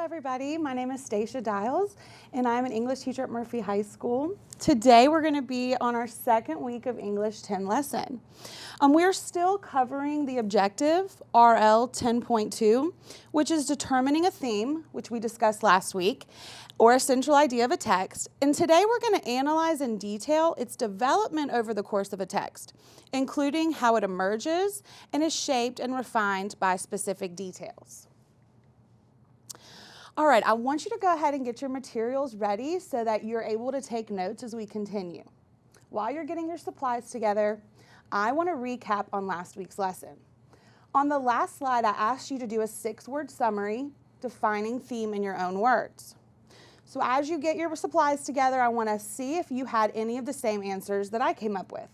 everybody. My name is Stacia Dials, and I'm an English teacher at Murphy High School. Today, we're going to be on our second week of English 10 lesson. We're still covering the objective, RL 10.2, which is determining a theme, which we discussed last week, or a central idea of a text. And today, we're going to analyze in detail its development over the course of a text, including how it emerges and is shaped and refined by specific details. All right, I want you to go ahead and get your materials ready so that you're able to take notes as we continue. While you're getting your supplies together, I want to recap on last week's lesson. On the last slide, I asked you to do a 6-word summary defining theme in your own words. So as you get your supplies together, I want to see if you had any of the same answers that I came up with.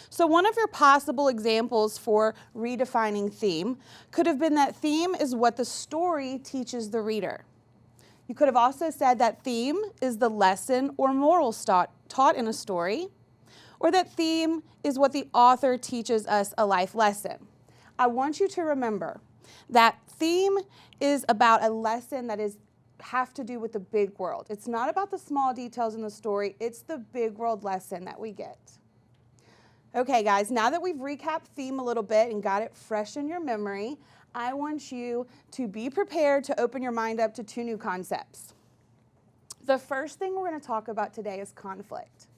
So one of your possible examples for redefining theme could have been that theme is what the story teaches the reader. You could have also said that theme is the lesson or moral taught in a story, or that theme is what the author teaches us a life lesson. I want you to remember that theme is about a lesson that have to do with the big world. It's not about the small details in the story, it's the big world lesson that we get. Okay, guys, now that we've recapped theme a little bit and got it fresh in your memory, I want you to be prepared to open your mind up to 2 new concepts. The first thing we're going to talk about today is conflict.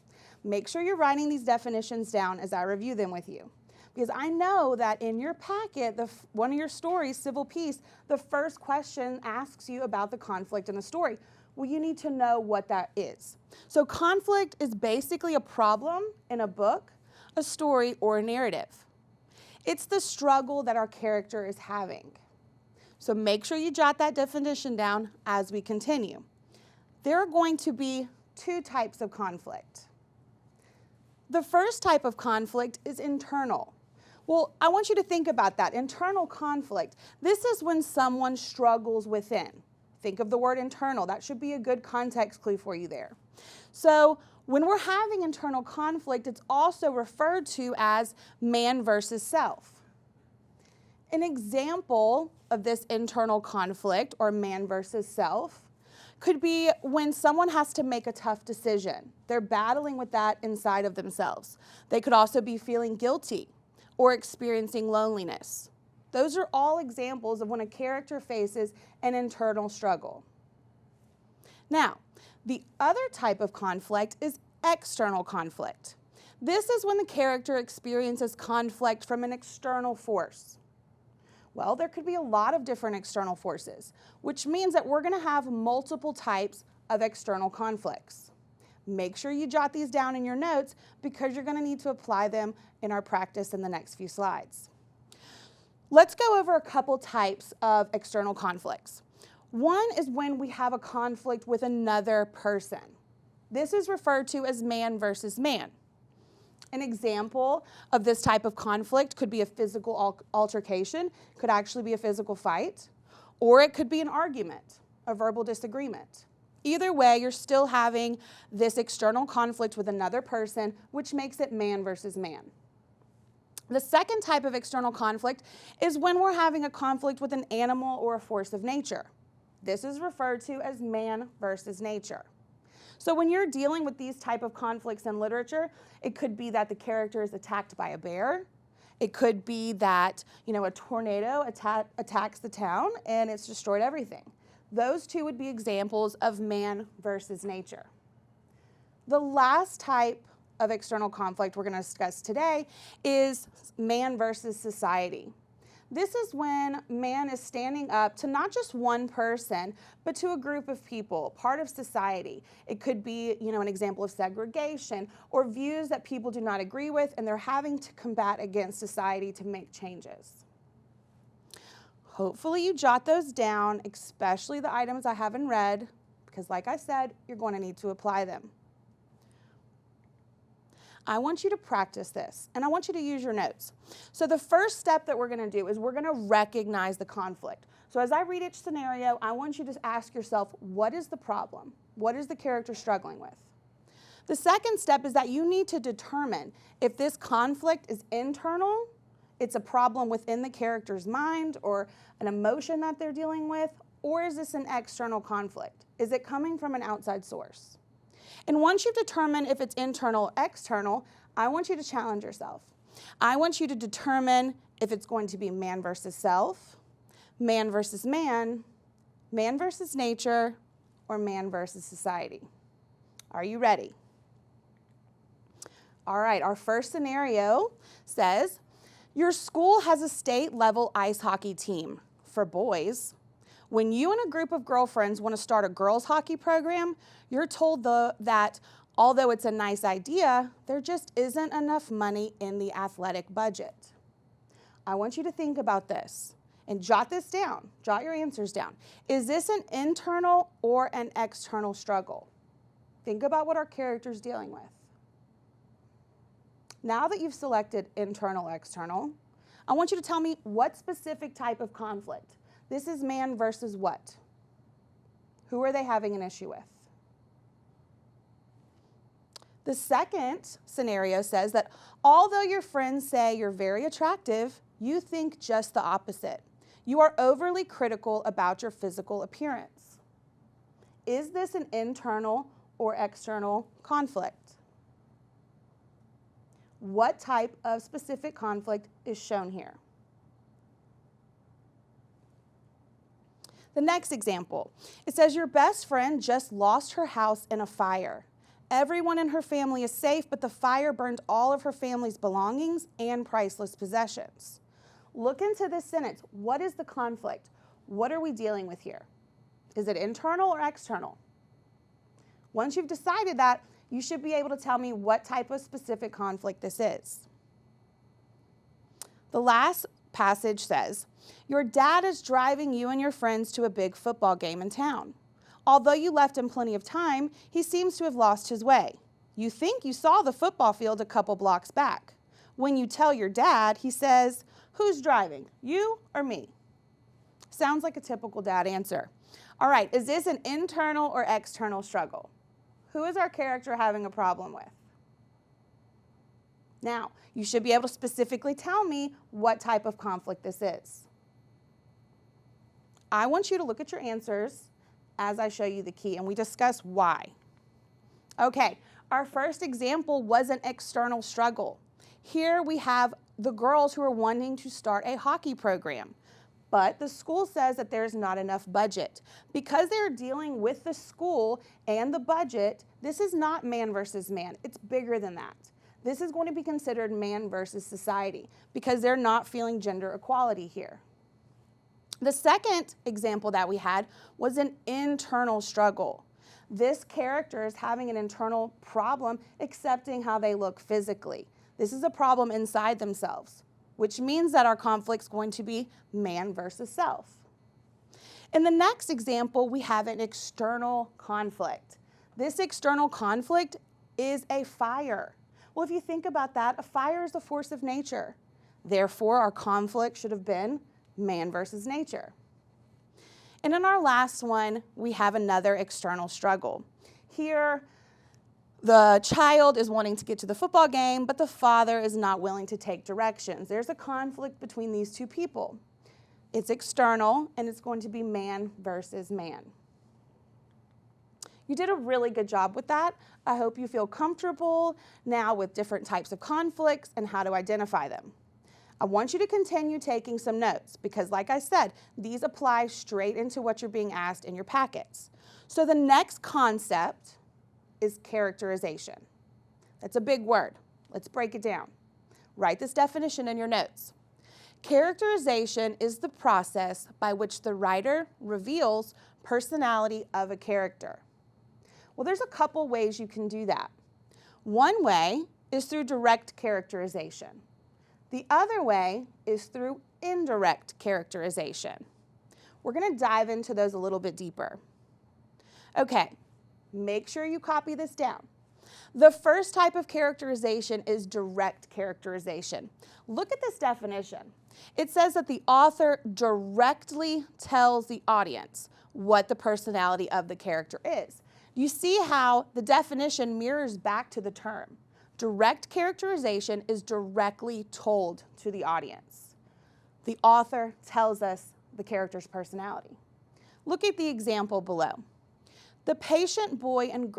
Make sure you're writing these definitions down as I review them with you. Because I know that in your packet, one of your stories, Civil Peace, the first question asks you about the conflict in the story. Well, you need to know what that is. So conflict is basically a problem in a book, a story, or a narrative. It's the struggle that our character is having. So make sure you jot that definition down as we continue. There are going to be 2 types of conflict. The first type of conflict is internal. Well, I want you to think about that. Internal conflict. This is when someone struggles within. Think of the word internal. That should be a good context clue for you there. So when we're having internal conflict, it's also referred to as man versus self. An example of this internal conflict, or man versus self, could be when someone has to make a tough decision. They're battling with that inside of themselves. They could also be feeling guilty or experiencing loneliness. Those are all examples of when a character faces an internal struggle. Now, the other type of conflict is external conflict. This is when the character experiences conflict from an external force. Well, there could be a lot of different external forces, which means that we're going to have multiple types of external conflicts. Make sure you jot these down in your notes because you're going to need to apply them in our practice in the next few slides. Let's go over a couple types of external conflicts. One is when we have a conflict with another person. This is referred to as man versus man. An example of this type of conflict could be a physical altercation, could actually be a physical fight, or it could be an argument, a verbal disagreement. Either way, you're still having this external conflict with another person, which makes it man versus man. The second type of external conflict is when we're having a conflict with an animal or a force of nature. This is referred to as man versus nature. So when you're dealing with these type of conflicts in literature, it could be that the character is attacked by a bear. It could be that, a tornado attacks the town and it's destroyed everything. Those 2 would be examples of man versus nature. The last type of external conflict we're going to discuss today is man versus society. This is when man is standing up to not just one person, but to a group of people, part of society. It could be, an example of segregation or views that people do not agree with, and they're having to combat against society to make changes. Hopefully you jot those down, especially the items I have in red, because like I said, you're going to need to apply them. I want you to practice this, and I want you to use your notes. So the first step that we're going to do is we're going to recognize the conflict. So as I read each scenario, I want you to ask yourself, what is the problem? What is the character struggling with? The second step is that you need to determine if this conflict is internal, it's a problem within the character's mind or an emotion that they're dealing with, or is this an external conflict? Is it coming from an outside source? And once you've determined if it's internal or external, I want you to challenge yourself. I want you to determine if it's going to be man versus self, man versus man, man versus nature, or man versus society. Are you ready? All right, our first scenario says, your school has a state-level ice hockey team for boys. When you and a group of girlfriends want to start a girls' hockey program, you're told that although it's a nice idea, there just isn't enough money in the athletic budget. I want you to think about this and jot this down. Jot your answers down. Is this an internal or an external struggle? Think about what our character's dealing with. Now that you've selected internal, external, I want you to tell me what specific type of conflict. This is man versus what? Who are they having an issue with? The second scenario says that although your friends say you're very attractive, you think just the opposite. You are overly critical about your physical appearance. Is this an internal or external conflict? What type of specific conflict is shown here? The next example, it says your best friend just lost her house in a fire. Everyone in her family is safe, but the fire burned all of her family's belongings and priceless possessions. Look into this sentence. What is the conflict? What are we dealing with here? Is it internal or external? Once you've decided that, you should be able to tell me what type of specific conflict this is. The last passage says, your dad is driving you and your friends to a big football game in town. Although you left him plenty of time, he seems to have lost his way. You think you saw the football field a couple blocks back. When you tell your dad, he says, who's driving, you or me? Sounds like a typical dad answer. All right, is this an internal or external struggle? Who is our character having a problem with? Now, you should be able to specifically tell me what type of conflict this is. I want you to look at your answers as I show you the key, and we discuss why. Okay, our first example was an external struggle. Here we have the girls who are wanting to start a hockey program, but the school says that there's not enough budget. Because they're dealing with the school and the budget, this is not man versus man. It's bigger than that. This is going to be considered man versus society because they're not feeling gender equality here. The second example that we had was an internal struggle. This character is having an internal problem accepting how they look physically. This is a problem inside themselves, which means that our conflict's going to be man versus self. In the next example, we have an external conflict. This external conflict is a fire. Well, if you think about that, a fire is a force of nature. Therefore, our conflict should have been man versus nature. And in our last one, we have another external struggle. Here, the child is wanting to get to the football game, but the father is not willing to take directions. There's a conflict between these two people. It's external, and it's going to be man versus man. You did a really good job with that. I hope you feel comfortable now with different types of conflicts and how to identify them. I want you to continue taking some notes because, like I said, these apply straight into what you're being asked in your packets. So the next concept is characterization. That's a big word. Let's break it down. Write this definition in your notes. Characterization is the process by which the writer reveals personality of a character. Well, there's a couple ways you can do that. One way is through direct characterization. The other way is through indirect characterization. We're going to dive into those a little bit deeper. Okay, make sure you copy this down. The first type of characterization is direct characterization. Look at this definition. It says that the author directly tells the audience what the personality of the character is. You see how the definition mirrors back to the term. Direct characterization is directly told to the audience. The author tells us the character's personality. Look at the example below. The patient boy and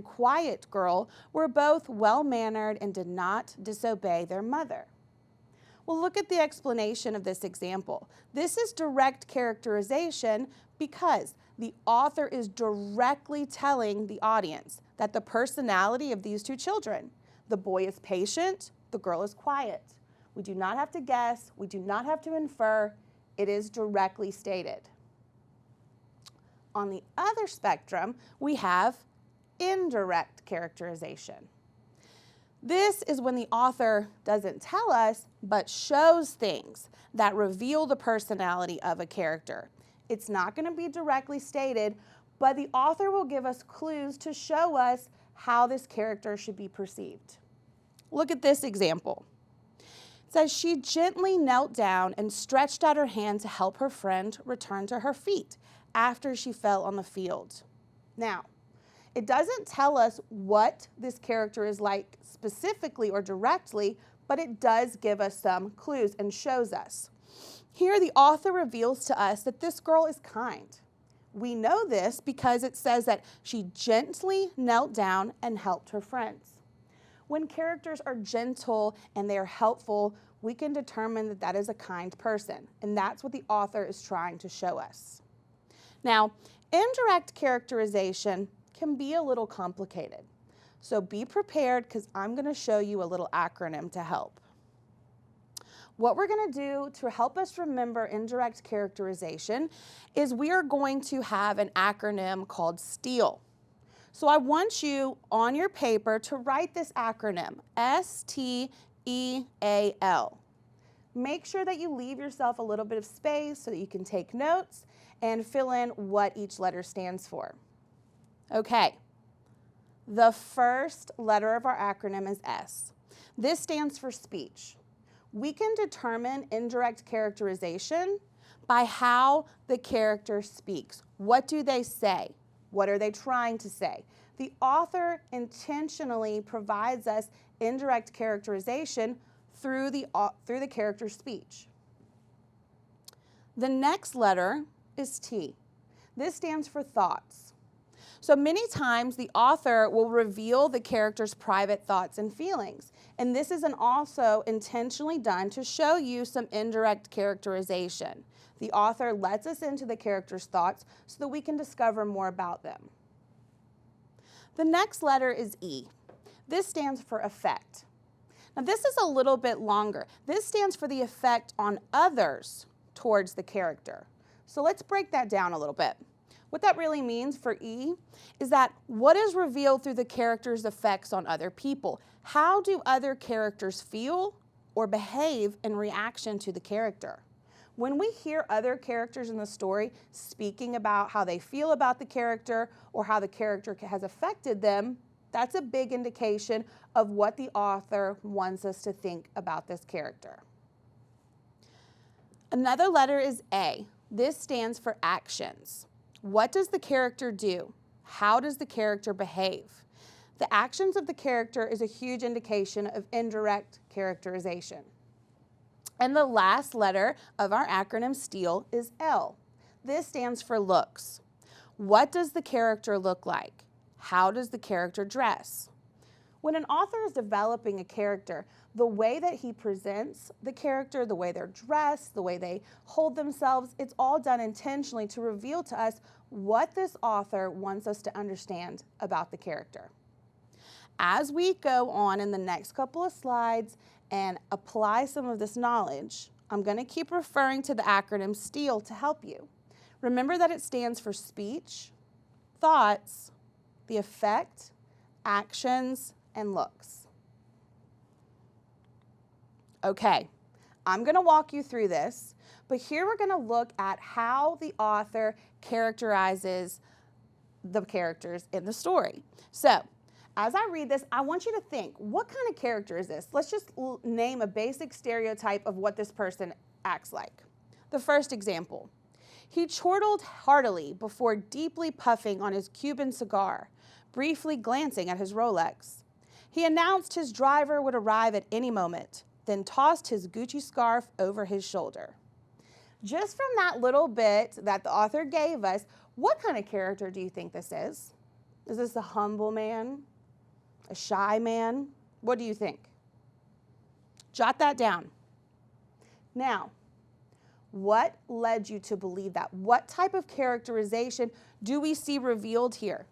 quiet girl were both well-mannered and did not disobey their mother. Well, look at the explanation of this example. This is direct characterization because the author is directly telling the audience that the personality of these two children, the boy is patient, the girl is quiet. We do not have to guess, we do not have to infer, it is directly stated. On the other spectrum, we have indirect characterization. This is when the author doesn't tell us, but shows things that reveal the personality of a character. It's not going to be directly stated, but the author will give us clues to show us how this character should be perceived. Look at this example. It says, she gently knelt down and stretched out her hand to help her friend return to her feet after she fell on the field. Now, it doesn't tell us what this character is like specifically or directly, but it does give us some clues and shows us. Here, the author reveals to us that this girl is kind. We know this because it says that she gently knelt down and helped her friends. When characters are gentle and they are helpful, we can determine that that is a kind person, and that's what the author is trying to show us. Now, indirect characterization can be a little complicated, so be prepared because I'm going to show you a little acronym to help. What we're going to do to help us remember indirect characterization is we are going to have an acronym called STEAL. So I want you on your paper to write this acronym, STEAL. Make sure that you leave yourself a little bit of space so that you can take notes and fill in what each letter stands for. Okay, the first letter of our acronym is S. This stands for speech. We can determine indirect characterization by how the character speaks. What do they say? What are they trying to say? The author intentionally provides us indirect characterization through the character's speech. The next letter is T. This stands for thoughts. So many times the author will reveal the character's private thoughts and feelings, and this is also intentionally done to show you some indirect characterization. The author lets us into the character's thoughts so that we can discover more about them. The next letter is E. This stands for effect. Now this is a little bit longer. This stands for the effect on others towards the character. So let's break that down a little bit. What that really means for E is that what is revealed through the character's effects on other people? How do other characters feel or behave in reaction to the character? When we hear other characters in the story speaking about how they feel about the character or how the character has affected them, that's a big indication of what the author wants us to think about this character. Another letter is A. This stands for actions. What does the character do? How does the character behave? The actions of the character is a huge indication of indirect characterization. And the last letter of our acronym STEAL is L. This stands for looks. What does the character look like? How does the character dress? When an author is developing a character, the way that he presents the character, the way they're dressed, the way they hold themselves, it's all done intentionally to reveal to us what this author wants us to understand about the character. As we go on in the next couple of slides and apply some of this knowledge, I'm going to keep referring to the acronym STEAL to help you. Remember that it stands for speech, thoughts, the effect, actions, and looks. Okay, I'm going to walk you through this, but here we're going to look at how the author characterizes the characters in the story. So, as I read this, I want you to think, what kind of character is this? Let's just name a basic stereotype of what this person acts like. The first example, he chortled heartily before deeply puffing on his Cuban cigar, briefly glancing at his Rolex. He announced his driver would arrive at any moment, then tossed his Gucci scarf over his shoulder. Just from that little bit that the author gave us, what kind of character do you think this is? Is this a humble man? A shy man? What do you think? Jot that down. Now, what led you to believe that? What type of characterization do we see revealed here?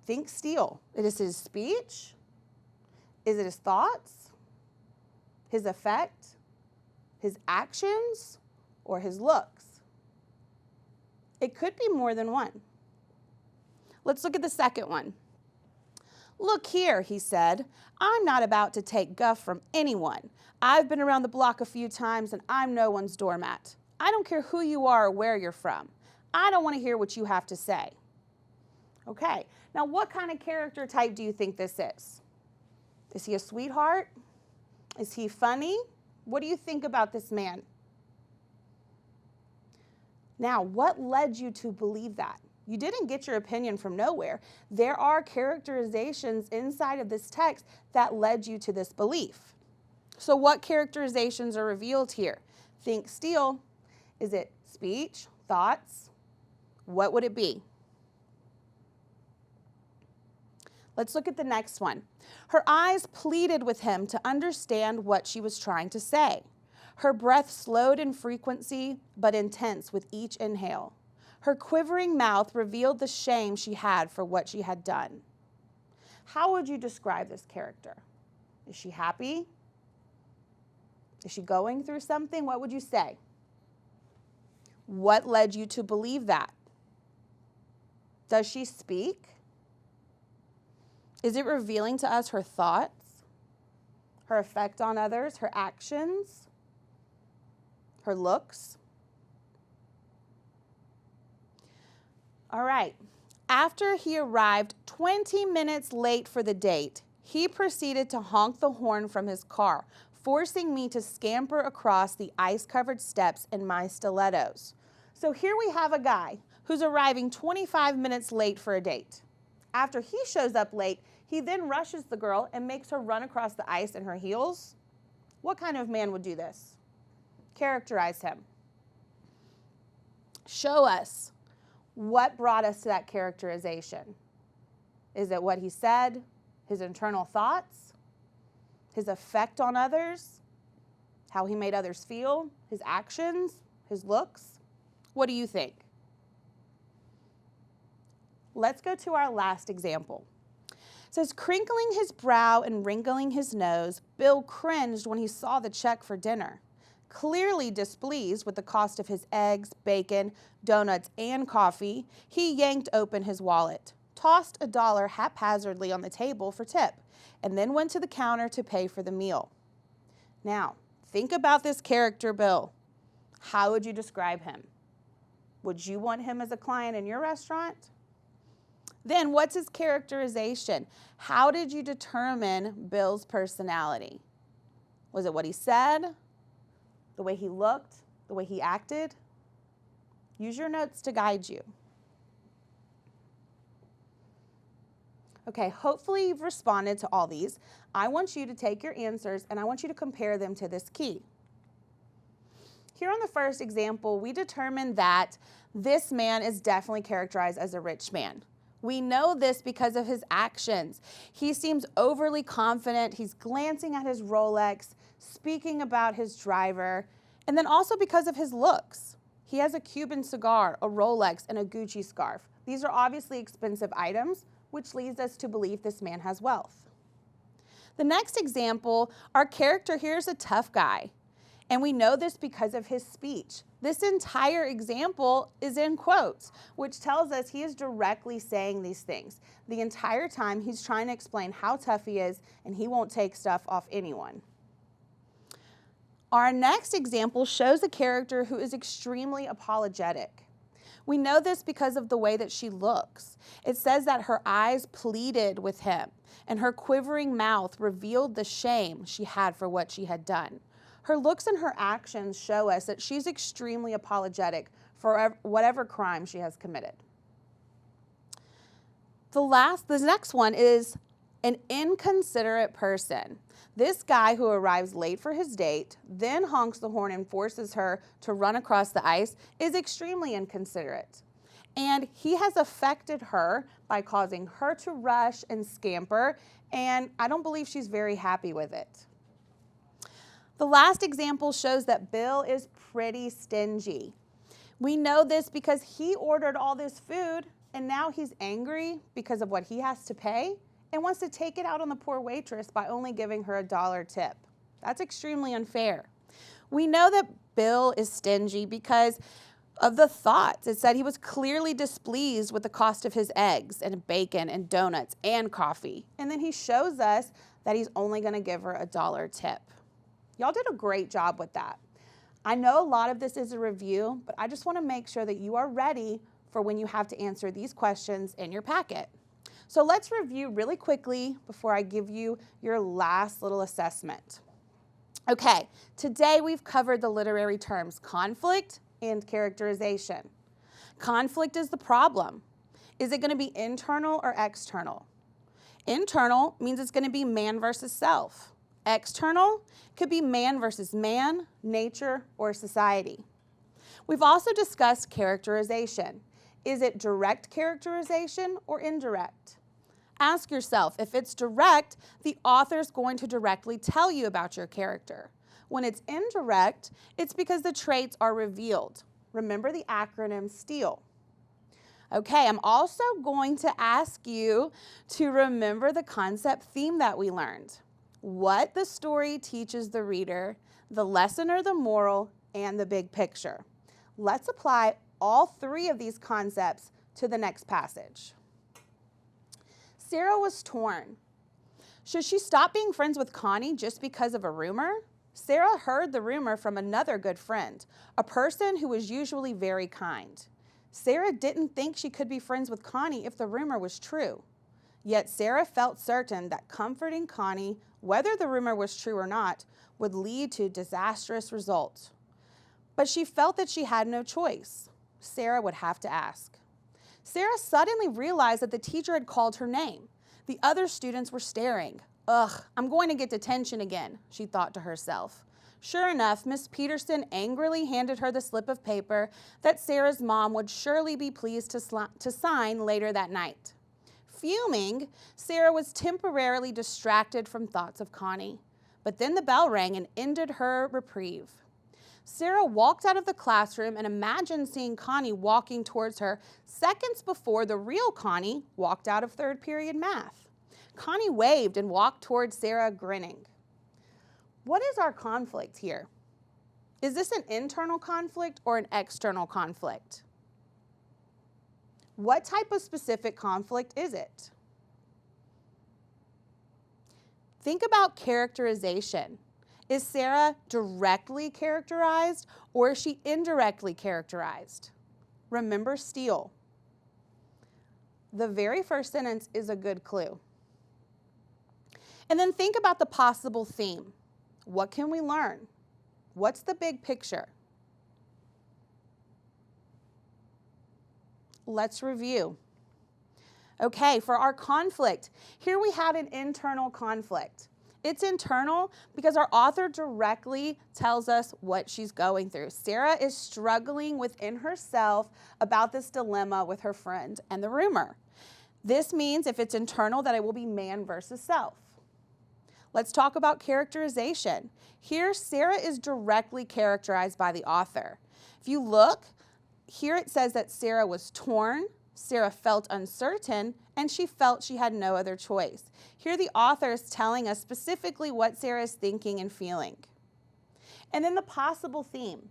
Think still. Is it his speech? Is it his thoughts? His effect? His actions? Or his looks? It could be more than one. Let's look at the second one. "Look here," he said, "I'm not about to take guff from anyone. I've been around the block a few times and I'm no one's doormat. I don't care who you are or where you're from. I don't want to hear what you have to say." Okay, now what kind of character type do you think this is? Is he a sweetheart? Is he funny? What do you think about this man? Now, what led you to believe that? You didn't get your opinion from nowhere. There are characterizations inside of this text that led you to this belief. So what characterizations are revealed here? Think still. Is it speech, thoughts? What would it be? Let's look at the next one. Her eyes pleaded with him to understand what she was trying to say. Her breath slowed in frequency, but intense with each inhale. Her quivering mouth revealed the shame she had for what she had done. How would you describe this character? Is she happy? Is she going through something? What would you say? What led you to believe that? Does she speak? Is it revealing to us her thoughts, her effect on others, her actions, her looks? All right. After he arrived 20 minutes late for the date, he proceeded to honk the horn from his car, forcing me to scamper across the ice-covered steps in my stilettos. So here we have a guy who's arriving 25 minutes late for a date. After he shows up late, he then rushes the girl and makes her run across the ice in her heels. What kind of man would do this? Characterize him. Show us what brought us to that characterization. Is it what he said, his internal thoughts, his effect on others, how he made others feel, his actions, his looks? What do you think? Let's go to our last example. It says, crinkling his brow and wrinkling his nose, Bill cringed when he saw the check for dinner. Clearly displeased with the cost of his eggs, bacon, donuts, and coffee, he yanked open his wallet, tossed $1 haphazardly on the table for tip, and then went to the counter to pay for the meal. Now, think about this character, Bill. How would you describe him? Would you want him as a client in your restaurant? Then what's his characterization? How did you determine Bill's personality? Was it what he said? The way he looked? The way he acted? Use your notes to guide you. Okay, hopefully you've responded to all these. I want you to take your answers and I want you to compare them to this key. Here on the first example, we determined that this man is definitely characterized as a rich man. We know this because of his actions. He seems overly confident. He's glancing at his Rolex, speaking about his driver, and then also because of his looks. He has a Cuban cigar, a Rolex, and a Gucci scarf. These are obviously expensive items, which leads us to believe this man has wealth. The next example, our character here is a tough guy. And we know this because of his speech. This entire example is in quotes, which tells us he is directly saying these things. The entire time he's trying to explain how tough he is and he won't take stuff off anyone. Our next example shows a character who is extremely apologetic. We know this because of the way that she looks. It says that her eyes pleaded with him and her quivering mouth revealed the shame she had for what she had done. Her looks and her actions show us that she's extremely apologetic for whatever crime she has committed. The next one is an inconsiderate person. This guy who arrives late for his date, then honks the horn and forces her to run across the ice is extremely inconsiderate. And he has affected her by causing her to rush and scamper, and I don't believe she's very happy with it. The last example shows that Bill is pretty stingy. We know this because he ordered all this food, and now he's angry because of what he has to pay and wants to take it out on the poor waitress by only giving her $1 tip. That's extremely unfair. We know that Bill is stingy because of the thoughts. It said he was clearly displeased with the cost of his eggs and bacon and donuts and coffee. And then he shows us that he's only going to give her $1 tip. Y'all did a great job with that. I know a lot of this is a review, but I just want to make sure that you are ready for when you have to answer these questions in your packet. So let's review really quickly before I give you your last little assessment. Okay, today we've covered the literary terms conflict and characterization. Conflict is the problem. Is it going to be internal or external? Internal means it's going to be man versus self. External could be man versus man, nature, or society. We've also discussed characterization. Is it direct characterization or indirect? Ask yourself, if it's direct, the author's going to directly tell you about your character. When it's indirect, it's because the traits are revealed. Remember the acronym STEAL. Okay, I'm also going to ask you to remember the concept theme that we learned. What the story teaches the reader, the lesson or the moral, and the big picture. Let's apply all three of these concepts to the next passage. Sarah was torn. Should she stop being friends with Connie just because of a rumor? Sarah heard the rumor from another good friend, a person who was usually very kind. Sarah didn't think she could be friends with Connie if the rumor was true. Yet Sarah felt certain that comforting Connie, whether the rumor was true or not, would lead to disastrous results. But she felt that she had no choice. Sarah would have to ask. Sarah suddenly realized that the teacher had called her name. The other students were staring. Ugh, I'm going to get detention again, she thought to herself. Sure enough, Miss Peterson angrily handed her the slip of paper that Sarah's mom would surely be pleased to sign later that night. Fuming, Sarah was temporarily distracted from thoughts of Connie. But then the bell rang and ended her reprieve. Sarah walked out of the classroom and imagined seeing Connie walking towards her seconds before the real Connie walked out of third period math. Connie waved and walked towards Sarah, grinning. What is our conflict here? Is this an internal conflict or an external conflict? What type of specific conflict is it? Think about characterization. Is Sarah directly characterized or is she indirectly characterized? Remember STEAL. The very first sentence is a good clue. And then think about the possible theme. What can we learn? What's the big picture? Let's review. Okay, for our conflict, here we had an internal conflict. It's internal because our author directly tells us what she's going through. Sarah is struggling within herself about this dilemma with her friend and the rumor. This means if it's internal that it will be man versus self. Let's talk about characterization. Here, Sarah is directly characterized by the author. If you look, here it says that Sarah was torn, Sarah felt uncertain, and she felt she had no other choice. Here the author is telling us specifically what Sarah is thinking and feeling. And then the possible theme.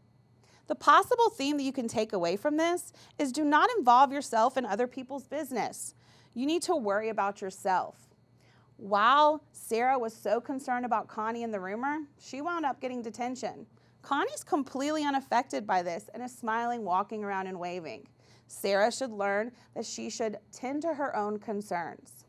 The possible theme that you can take away from this is do not involve yourself in other people's business. You need to worry about yourself. While Sarah was so concerned about Connie and the rumor, she wound up getting detention. Connie's completely unaffected by this and is smiling, walking around and waving. Sarah should learn that she should tend to her own concerns.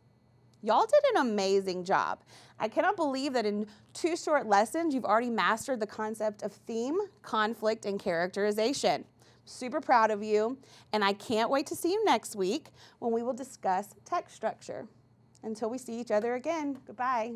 Y'all did an amazing job. I cannot believe that in 2 short lessons, you've already mastered the concept of theme, conflict, and characterization. Super proud of you, and I can't wait to see you next week when we will discuss text structure. Until we see each other again, goodbye.